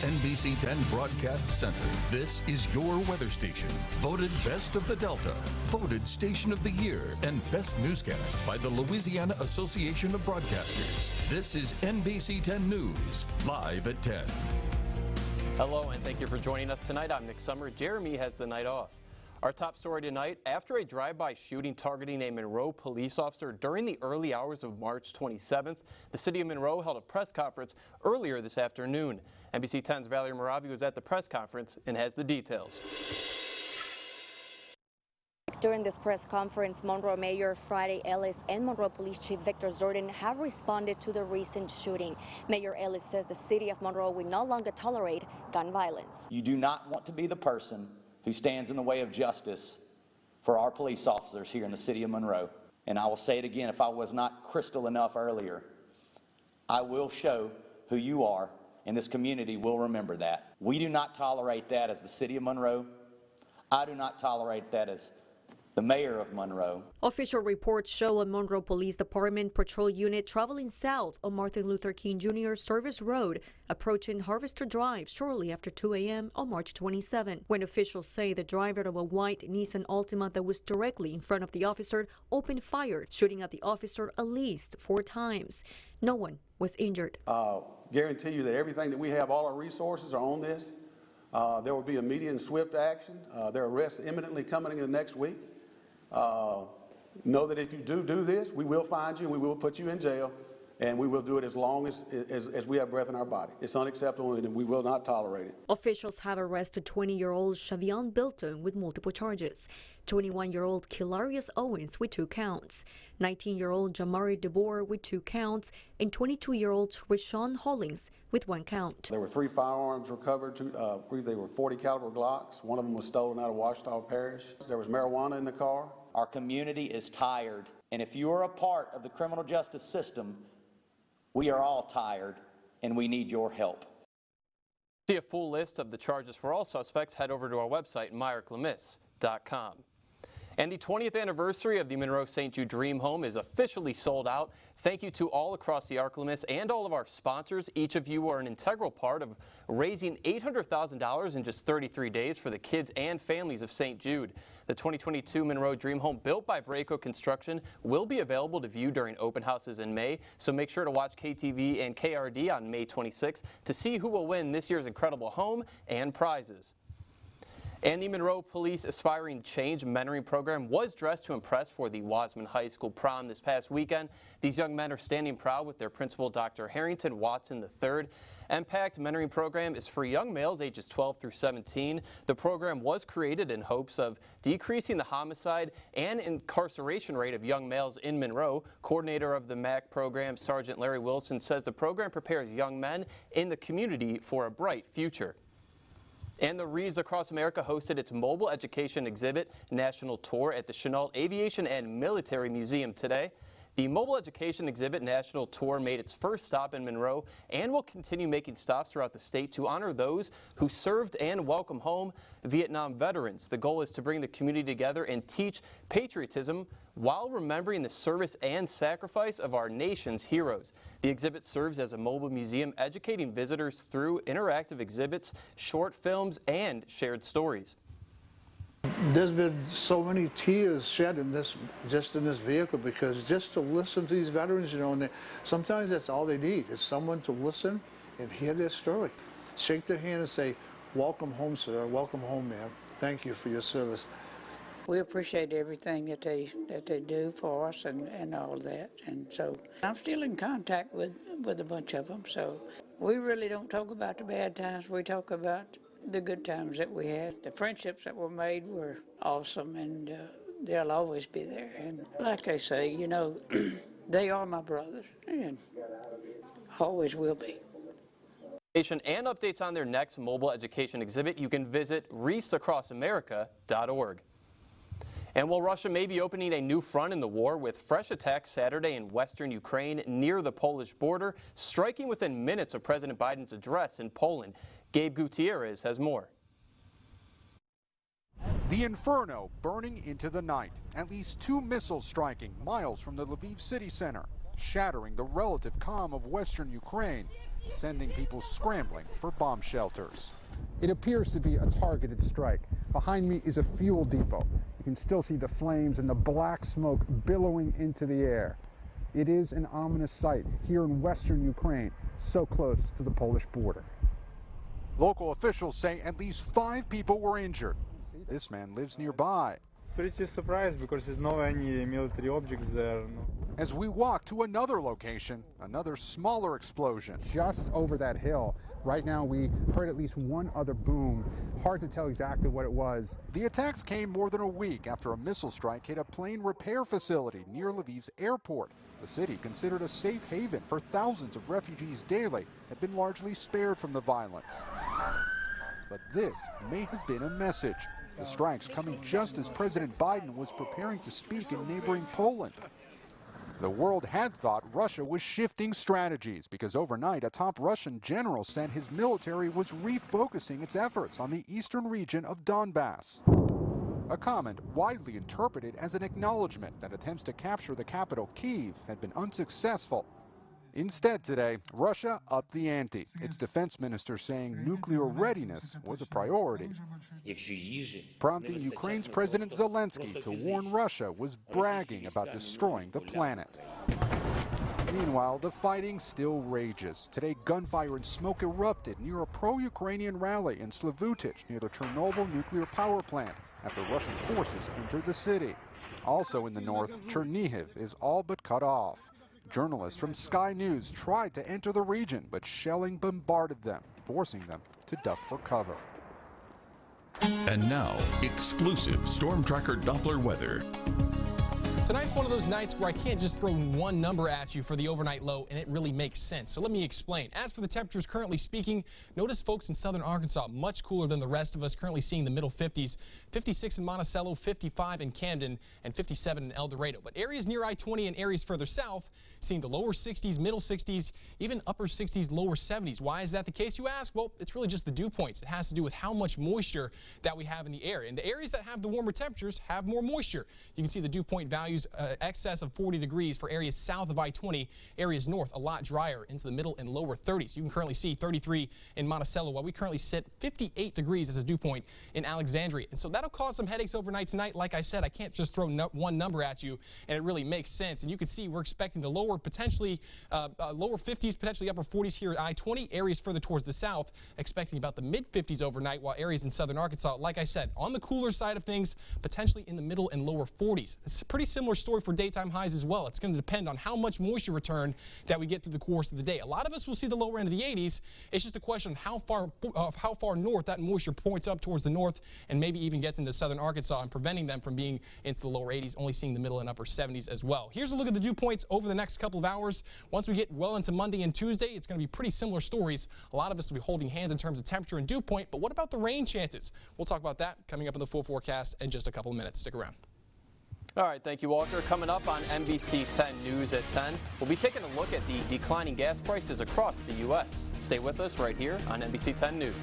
NBC 10 Broadcast Center. This is your weather station. Voted Best of the Delta. Voted Station of the Year and Best Newscast by the Louisiana Association of Broadcasters. This is NBC 10 News, live at 10. Hello, and thank you for joining us tonight. I'm Nick Summer. Jeremy has the night off. Our top story tonight, after a drive-by shooting targeting a Monroe police officer during the early hours of March 27th, the city of Monroe held a press conference earlier this afternoon. NBC 10's Valerie Moravi was at the press conference and has the details. During this press conference, Monroe Mayor Friday Ellis and Monroe Police Chief Victor Zordon have responded to the recent shooting. Mayor Ellis says the city of Monroe will no longer tolerate gun violence. You do not want to be the person who stands in the way of justice for our police officers here in the city of Monroe. And I will say it again, if I was not crystal enough earlier, I will show who you are, and this community will remember that. We do not tolerate that as the city of Monroe. I do not tolerate that as the mayor of Monroe. Official reports show a Monroe Police Department patrol unit traveling south on Martin Luther King Jr. Service Road, approaching Harvester Drive shortly after 2 a.m. on March 27, when officials say the driver of a white Nissan Altima that was directly in front of the officer opened fire, shooting at the officer at least 4 times. No one was injured. Guarantee you that everything that we have, all our resources are on this. There will be immediate and swift action. There are arrests imminently coming in the next week. Know that if you do this, we will find you and we will put you in jail, and we will do it as long as we have breath in our body. It's unacceptable and we will not tolerate it. Officials have arrested 20-year-old Shavion Bilton with multiple charges, 21-year-old Kilarius Owens with 2 counts, 19-year-old Jamari DeBoer with 2 counts, and 22-year-old Rashawn Hollings with 1 count. There were 3 firearms recovered. They were 40 caliber Glocks. One of them was stolen out of Ouachita Parish. There was marijuana in the car. Our community is tired, and if you are a part of the criminal justice system, we are all tired, and we need your help. To see a full list of the charges for all suspects, head over to our website, myarclemis.com. And the 20th anniversary of the Monroe St. Jude Dream Home is officially sold out. Thank you to all across the ArcLemis and all of our sponsors. Each of you are an integral part of raising $800,000 in just 33 days for the kids and families of St. Jude. The 2022 Monroe Dream Home, built by Braco Construction, will be available to view during open houses in May, so make sure to watch KTV and KRD on May 26 to see who will win this year's incredible home and prizes. And the Monroe Police Aspiring Change Mentoring Program was dressed to impress for the Wasman High School prom this past weekend. These young men are standing proud with their principal, Dr. Harrington Watson III. MPACT Mentoring Program is for young males ages 12 through 17. The program was created in hopes of decreasing the homicide and incarceration rate of young males in Monroe. Coordinator of the MAC program, Sergeant Larry Wilson, says the program prepares young men in the community for a bright future. And the Reeves Across America hosted its mobile education exhibit national tour at the Chenault Aviation and Military Museum today. The Mobile Education Exhibit National Tour made its first stop in Monroe and will continue making stops throughout the state to honor those who served and welcome home Vietnam veterans. The goal is to bring the community together and teach patriotism while remembering the service and sacrifice of our nation's heroes. The exhibit serves as a mobile museum, educating visitors through interactive exhibits, short films, and shared stories. There's been so many tears shed in this vehicle, because just to listen to these veterans, you know, and sometimes that's all they need is someone to listen and hear their story. Shake their hand and say, "Welcome home, sir. Welcome home, ma'am. Thank you for your service." We appreciate everything that they do for us and all that, and so I'm still in contact with a bunch of them. So we really don't talk about the bad times. We talk about the good times that we had. The friendships that were made were awesome, and they'll always be there. And like I say, you know, they are my brothers and always will be. And updates on their next mobile education exhibit, you can visit reesacrossamerica.org. And while Russia may be opening a new front in the war, with fresh attacks Saturday in western Ukraine near the Polish border, striking within minutes of President Biden's address in Poland, Gabe Gutierrez has more. The inferno burning into the night. At least 2 missiles striking miles from the Lviv city center, shattering the relative calm of western Ukraine sending people scrambling for bomb shelters. It appears to be a targeted strike. Behind me is a fuel depot. You can still see the flames and the black smoke billowing into the air. It is an ominous sight here in western Ukraine, so close to the Polish border. Local officials say at least 5 people were injured. This man lives nearby. Pretty surprised because there's no any military objects there. No. As we walk to another location, another smaller explosion. Just over that hill. Right now we heard at least one other boom. Hard to tell exactly what it was. The attacks came more than a week after a missile strike hit a plane repair facility near Lviv's airport. The city, considered a safe haven for thousands of refugees daily, had been largely spared from the violence. But this may have been a message. The strikes coming just as President Biden was preparing to speak in neighboring Poland. The world had thought Russia was shifting strategies because overnight a top Russian general said his military was refocusing its efforts on the eastern region of Donbass. A comment widely interpreted as an acknowledgement that attempts to capture the capital, Kyiv, had been unsuccessful. Instead today, Russia upped the ante, its defense minister saying nuclear readiness was a priority, prompting Ukraine's President Zelensky to warn Russia was bragging about destroying the planet. Meanwhile, the fighting still rages. Today, gunfire and smoke erupted near a pro-Ukrainian rally in Slavutich near the Chernobyl nuclear power plant after Russian forces entered the city. Also in the north, Chernihiv is all but cut off. Journalists from Sky News tried to enter the region, but shelling bombarded them, forcing them to duck for cover. And now, exclusive Storm Tracker Doppler weather. Tonight's one of those nights where I can't just throw one number at you for the overnight low and it really makes sense. So let me explain. As for the temperatures currently speaking, notice folks in southern Arkansas much cooler than the rest of us, currently seeing the middle 50s, 56 in Monticello, 55 in Camden, and 57 in El Dorado. But areas near I-20 and areas further south seeing the lower 60s, middle 60s, even upper 60s, lower 70s. Why is that the case, you ask? Well, it's really just the dew points. It has to do with how much moisture that we have in the air. And the areas that have the warmer temperatures have more moisture. You can see the dew point values excess of 40 degrees for areas south of I-20, areas north a lot drier into the middle and lower 30s. You can currently see 33 in Monticello, while we currently sit 58 degrees as a dew point in Alexandria. And so that'll cause some headaches overnight tonight. Like I said, I can't just throw one number at you and it really makes sense. And you can see we're expecting the lower potentially lower 50s, potentially upper 40s here at I-20. Areas further towards the south expecting about the mid 50s overnight, while areas in southern Arkansas, like I said, on the cooler side of things, potentially in the middle and lower 40s. It's a pretty similar story for daytime highs as well. It's going to depend on how much moisture return that we get through the course of the day. A lot of us will see the lower end of the 80s. It's just a question of how far north that moisture points up towards the north and maybe even gets into southern Arkansas and preventing them from being into the lower 80s, only seeing the middle and upper 70s as well. Here's a look at the dew points over the next couple of hours. Once we get well into Monday and Tuesday, it's going to be pretty similar stories. A lot of us will be holding hands in terms of temperature and dew point, but what about the rain chances? We'll talk about that coming up in the full forecast in just a couple of minutes. Stick around. All right, thank you, Walker. Coming up on NBC 10 News at 10, we'll be taking a look at the declining gas prices across the U.S. Stay with us right here on NBC 10 News.